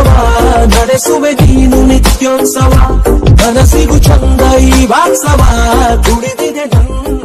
ಮಹೋತ್ಸವ ನಡೆಸುವೆ ನೀನು ನಿತ್ಯೋತ್ಸವ ಮನಸ್ಸಿಗೂ ಚಂದ ಈ ವಾತ್ಸವ ತುಳಿದಿದೆ ನನ್ನ